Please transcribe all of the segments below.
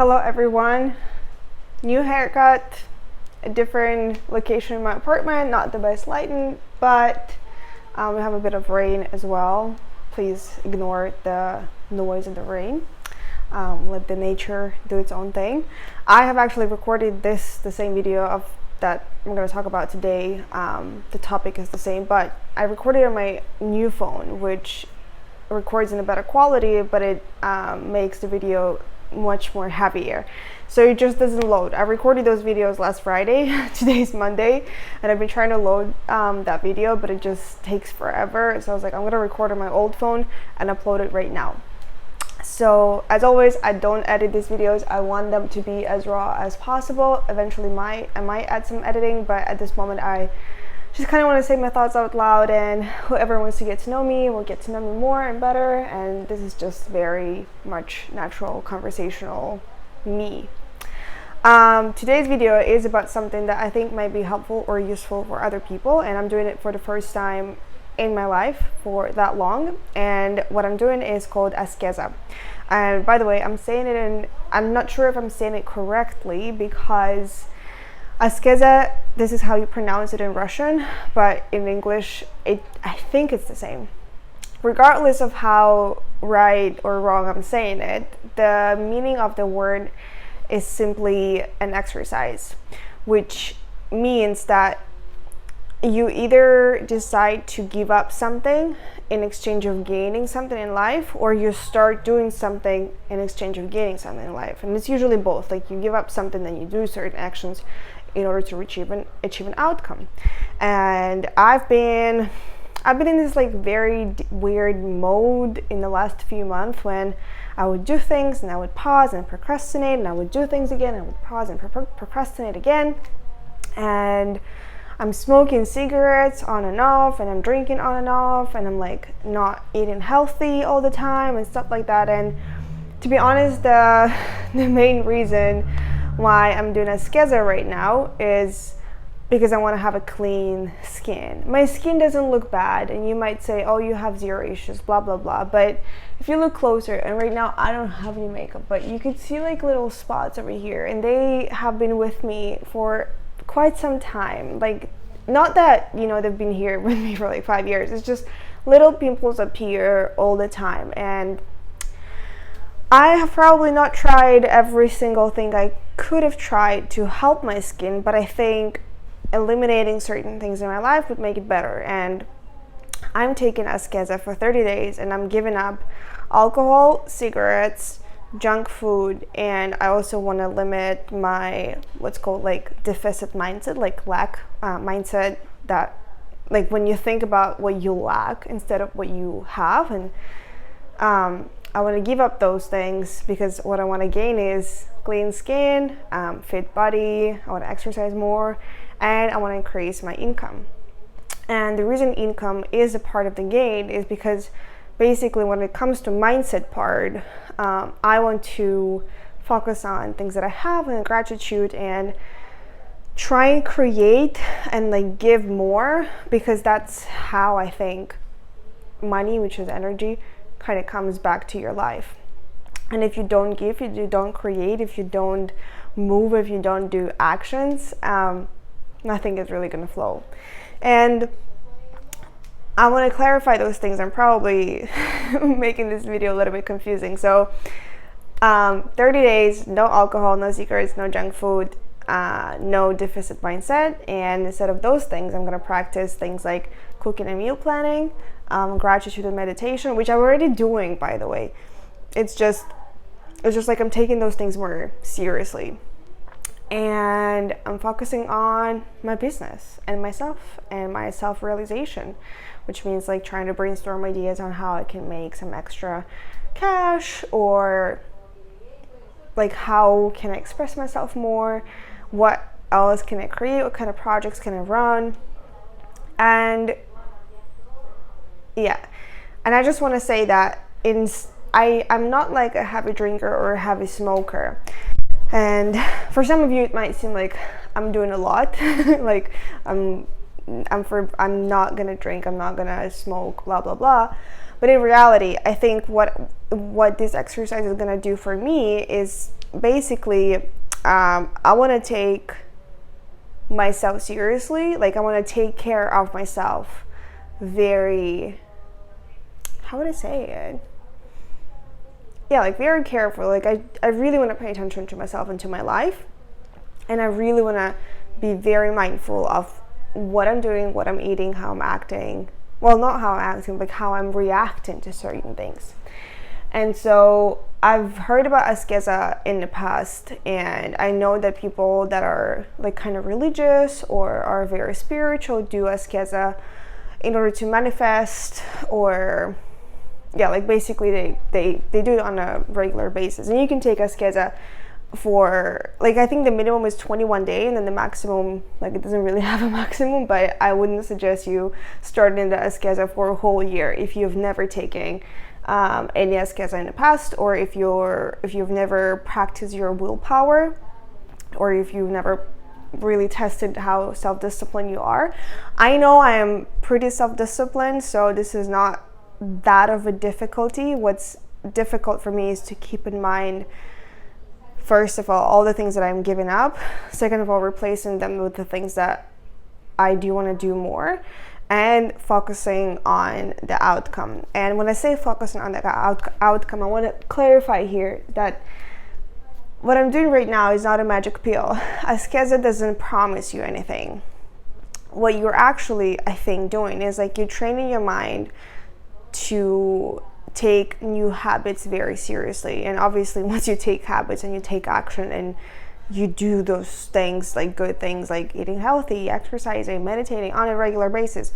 Hello everyone. New haircut, a different location in my apartment, not the best lighting, but we have a bit of rain as well. Please ignore the noise of the rain. Let the nature do its own thing. I have actually recorded the same video of that I'm going to talk about today. The topic is the same, but I recorded on my new phone, which records in a better quality, but it makes the video much more heavier, so it just doesn't load. I recorded those videos last Friday. Today's Monday, and I've been trying to load that video, but it just takes forever. So I was like, I'm gonna record on my old phone and upload it right now. So as always, I don't edit these videos. I want them to be as raw as possible. Eventually I might add some editing, but at this moment I just kind of want to say my thoughts out loud, and whoever wants to get to know me will get to know me more and better. And this is just very much natural, conversational me. Today's video is about something that I think might be helpful or useful for other people, and I'm doing it for the first time in my life for that long. And what I'm doing is called asceza. And by the way, I'm not sure if I'm saying it correctly, because asceza, this is how you pronounce it in Russian, but in English, I think it's the same. Regardless of how right or wrong I'm saying it, the meaning of the word is simply an exercise, which means that you either decide to give up something in exchange of gaining something in life, or you start doing something in exchange of gaining something in life. And it's usually both. Like, you give up something, then you do certain actions in order to achieve an outcome. And I've been in this like very weird mode in the last few months, when I would do things and I would pause and procrastinate, and I would do things again and I would pause and procrastinate again. And I'm smoking cigarettes on and off, and I'm drinking on and off, and I'm like not eating healthy all the time and stuff like that. And to be honest, the main reason why I'm doing asceza right now is because I want to have a clean skin. My skin doesn't look bad, and you might say, oh, you have zero issues, blah blah blah, but if you look closer, and right now I don't have any makeup, but you could see like little spots over here, and they have been with me for quite some time. Like, not that, you know, they've been here with me for like 5 years. It's just little pimples appear all the time, and I have probably not tried every single thing I could have tried to help my skin, but I think eliminating certain things in my life would make it better. And I'm taking asceza for 30 days, and I'm giving up alcohol, cigarettes, junk food, and I also want to limit my what's called like deficit mindset, like lack mindset, that like when you think about what you lack instead of what you have. And I want to give up those things, because what I want to gain is clean skin, fit body. I want to exercise more, and I want to increase my income. And the reason income is a part of the gain is because basically when it comes to mindset part, I want to focus on things that I have and gratitude, and try and create and like give more, because that's how I think money, which is energy, kind of comes back to your life. And if you don't give, if you don't create, if you don't move, if you don't do actions, nothing is really going to flow. And I want to clarify those things. I'm probably making this video a little bit confusing. So 30 days, no alcohol, no cigarettes, no junk food, no deficit mindset. And instead of those things, I'm going to practice things like cooking and meal planning, gratitude and meditation, which I'm already doing, by the way. It's just like I'm taking those things more seriously, and I'm focusing on my business and myself and my self-realization, which means like trying to brainstorm ideas on how I can make some extra cash, or like how can I express myself more, what else can I create, what kind of projects can I run. And yeah, and I just want to say that I'm not like a heavy drinker or a heavy smoker, and for some of you it might seem like I'm doing a lot. Like I'm not gonna drink, I'm not gonna smoke, blah blah blah. But in reality, I think what this exercise is gonna do for me is basically, I want to take myself seriously. Like, I want to take care of myself very, how would I say it? Yeah, like very careful. Like, I really want to pay attention to myself and to my life. And I really want to be very mindful of what I'm doing, what I'm eating, how I'm acting. Well, not how I'm acting, but how I'm reacting to certain things. And so I've heard about ascesa in the past, and I know that people that are like kind of religious or are very spiritual do ascesa in order to manifest, or yeah, like basically they do it on a regular basis. And you can take ascesa for, like, I think the minimum is 21 days, and then the maximum, like, it doesn't really have a maximum, but I wouldn't suggest you starting the ascesa for a whole year if you've never taken any ascesa in the past, or if you've never practiced your willpower, or if you've never really tested how self-disciplined you are. I know I am pretty self-disciplined, so this is not that of a difficulty. What's difficult for me is to keep in mind, first of all the things that I'm giving up, second of all replacing them with the things that I do want to do more, and focusing on the outcome. And when I say focusing on the outcome, I want to clarify here that what I'm doing right now is not a magic pill. Ascesa doesn't promise you anything. What you're actually, I think, doing is like you're training your mind to take new habits very seriously. And obviously once you take habits and you take action and you do those things, like good things like eating healthy, exercising, meditating on a regular basis,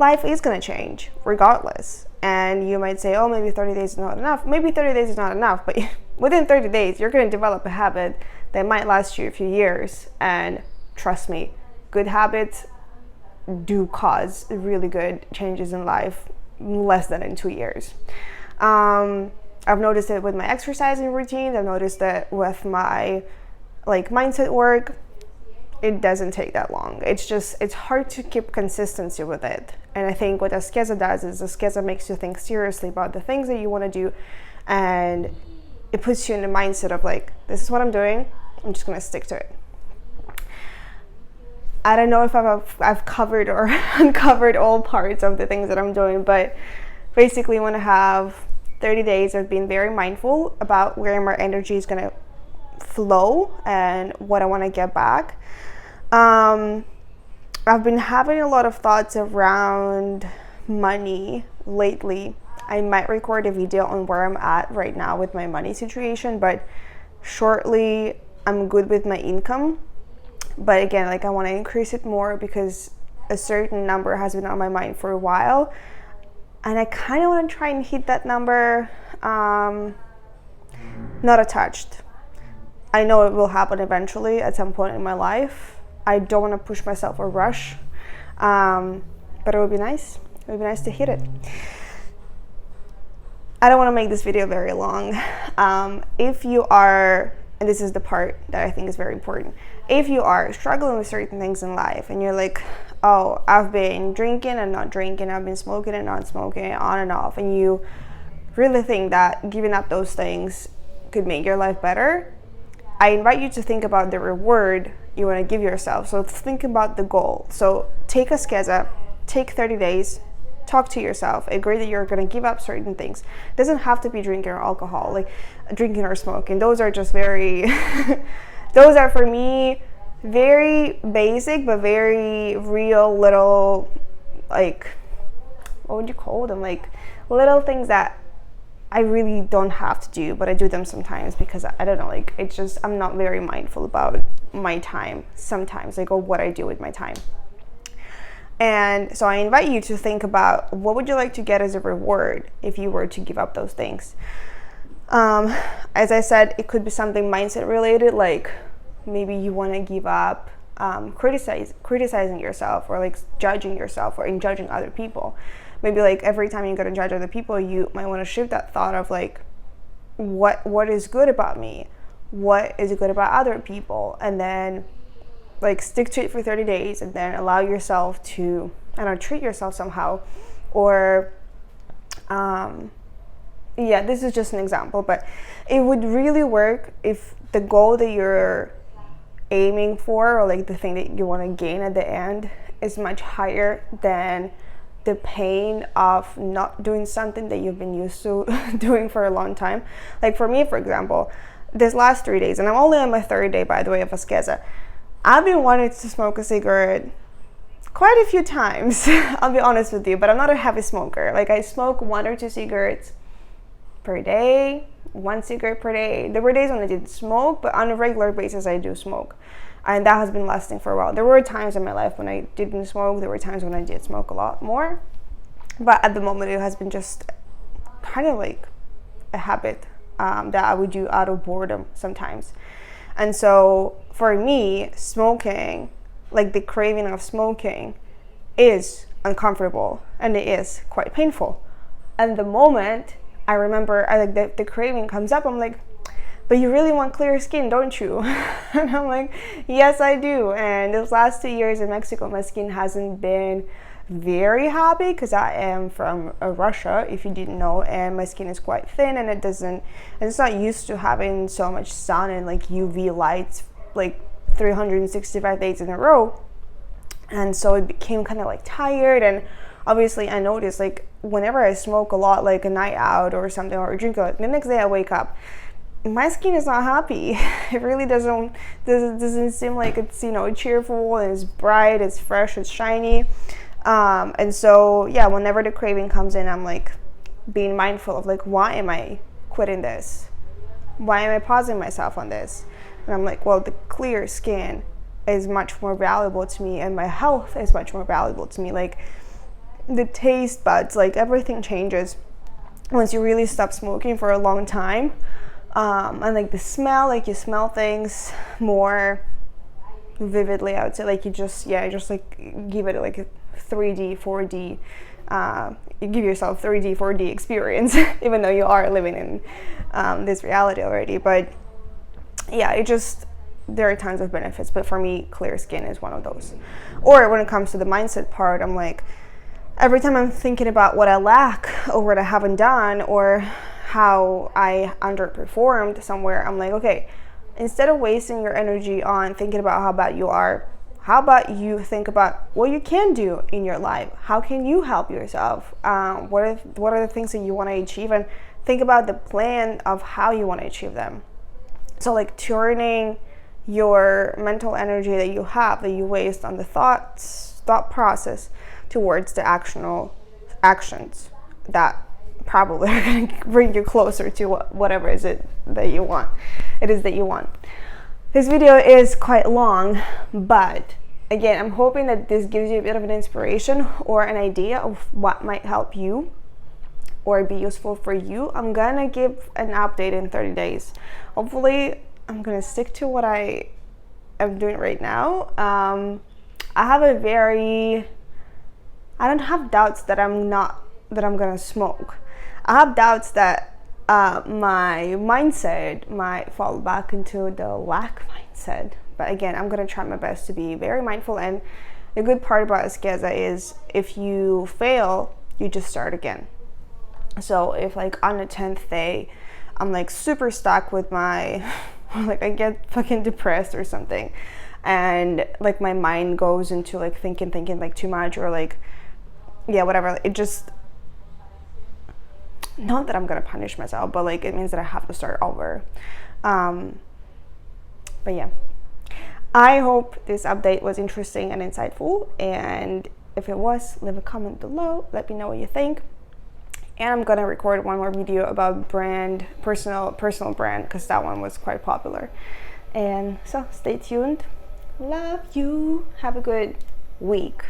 life is going to change regardless. And you might say, oh, maybe 30 days is not enough. Maybe 30 days is not enough, but within 30 days you're going to develop a habit that might last you a few years. And trust me, good habits do cause really good changes in life less than in 2 years. I've noticed it with my exercising routine. I've noticed it with my mindset work. It doesn't take that long. It's hard to keep consistency with it. And I think what ascesa does is ascesa makes you think seriously about the things that you want to do, and it puts you in the mindset of like, this is what I'm doing, I'm just going to stick to it. I don't know if I've covered or uncovered all parts of the things that I'm doing, but basically I want to have 30 days of being very mindful about where my energy is going to flow and what I want to get back. I've been having a lot of thoughts around money lately. I might record a video on where I'm at right now with my money situation, but shortly I'm good with my income. But again, like, I want to increase it more because a certain number has been on my mind for a while, and I kind of want to try and hit that number. Not attached. I know it will happen eventually at some point in my life. I don't want to push myself or rush, but it would be nice. It would be nice to hit it. I don't want to make this video very long. If you are, and this is the part that I think is very important, if you are struggling with certain things in life and you're like, oh, I've been drinking and not drinking, I've been smoking and not smoking, on and off, and you really think that giving up those things could make your life better, I invite you to think about the reward you want to give yourself. So think about the goal. So take ascesa, take 30 days, talk to yourself, agree that you're going to give up certain things. It doesn't have to be drinking or alcohol, like drinking or smoking. Those are just very those are for me very basic but very real little, like, what would you call them, like little things that I really don't have to do, but I do them sometimes because I don't know, like, it's just, I'm not very mindful about my time sometimes, like, or what I do with my time. And so I invite you to think about, what would you like to get as a reward if you were to give up those things? As I said, it could be something mindset related, like maybe you want to give up criticizing yourself, or like judging yourself, or in judging other people. Maybe like every time you're going to judge other people, you might want to shift that thought of like, what is good about me? What is good about other people? And then like stick to it for 30 days and then allow yourself to, I don't know, treat yourself somehow. Or yeah, this is just an example, but it would really work if the goal that you're aiming for, or like the thing that you want to gain at the end, is much higher than the pain of not doing something that you've been used to doing for a long time. Like for me, for example, this last 3 days, and I'm only on my third day, by the way, of ascesa, I've been wanting to smoke a cigarette quite a few times. I'll be honest with you, but I'm not a heavy smoker. Like I smoke 1 or 2 cigarettes per day, 1 cigarette per day. There were days when I didn't smoke, but on a regular basis I do smoke, and that has been lasting for a while. There were times in my life when I didn't smoke. There were times when I did smoke a lot more, but at the moment it has been just kind of like a habit that I would do out of boredom sometimes. And so for me, smoking, like the craving of smoking, is uncomfortable and it is quite painful. And the moment I remember the craving comes up, I'm like, but you really want clear skin, don't you? And I'm like, yes, I do. And those last 2 years in Mexico, my skin hasn't been very happy because I am from Russia, if you didn't know, and my skin is quite thin, and it's not used to having so much sun and like UV lights like 365 days in a row. And so it became kind of like tired, and obviously I noticed like whenever I smoke a lot, like a night out or something, or drink a lot, the next day I wake up, my skin is not happy. It really doesn't seem like it's, you know, cheerful and it's bright, it's fresh, it's shiny. And so yeah, whenever the craving comes in, I'm like being mindful of like, why am I quitting this? Why am I pausing myself on this? And I'm like, well, the clear skin is much more valuable to me, and my health is much more valuable to me. Like the taste buds, like everything changes once you really stop smoking for a long time. And like the smell, like you smell things more vividly, I would say. Like you just like give it like a 3D, 4D, you give yourself 3D, 4D experience, even though you are living in this reality already. But yeah, there are tons of benefits, but for me, clear skin is one of those. Or when it comes to the mindset part, I'm like, every time I'm thinking about what I lack or what I haven't done or how I underperformed somewhere, I'm like, okay, instead of wasting your energy on thinking about how bad you are, how about you think about what you can do in your life? How can you help yourself? What are the things that you want to achieve? And think about the plan of how you want to achieve them. So like turning your mental energy that you have, that you waste on the thought process, towards the actions that probably are going to bring you closer to whatever it is that you want. This video is quite long, but again, I'm hoping that this gives you a bit of an inspiration or an idea of what might help you or be useful for you. I'm gonna give an update in 30 days. Hopefully, I'm gonna stick to what I am doing right now. I don't have doubts that I'm gonna smoke. I have doubts that my mindset might fall back into the lack mindset. But again, I'm gonna try my best to be very mindful. And the good part about ascesa is if you fail, you just start again. So if like on the 10th day, I'm like super stuck with my, like I get fucking depressed or something, and like my mind goes into like thinking like too much, or like, yeah, whatever. It just, not that I'm gonna punish myself, but like it means that I have to start over. But yeah, I hope this update was interesting and insightful, and if it was, leave a comment below, let me know what you think. And I'm gonna record one more video about personal brand, because that one was quite popular. And so stay tuned. Love you. Have a good week.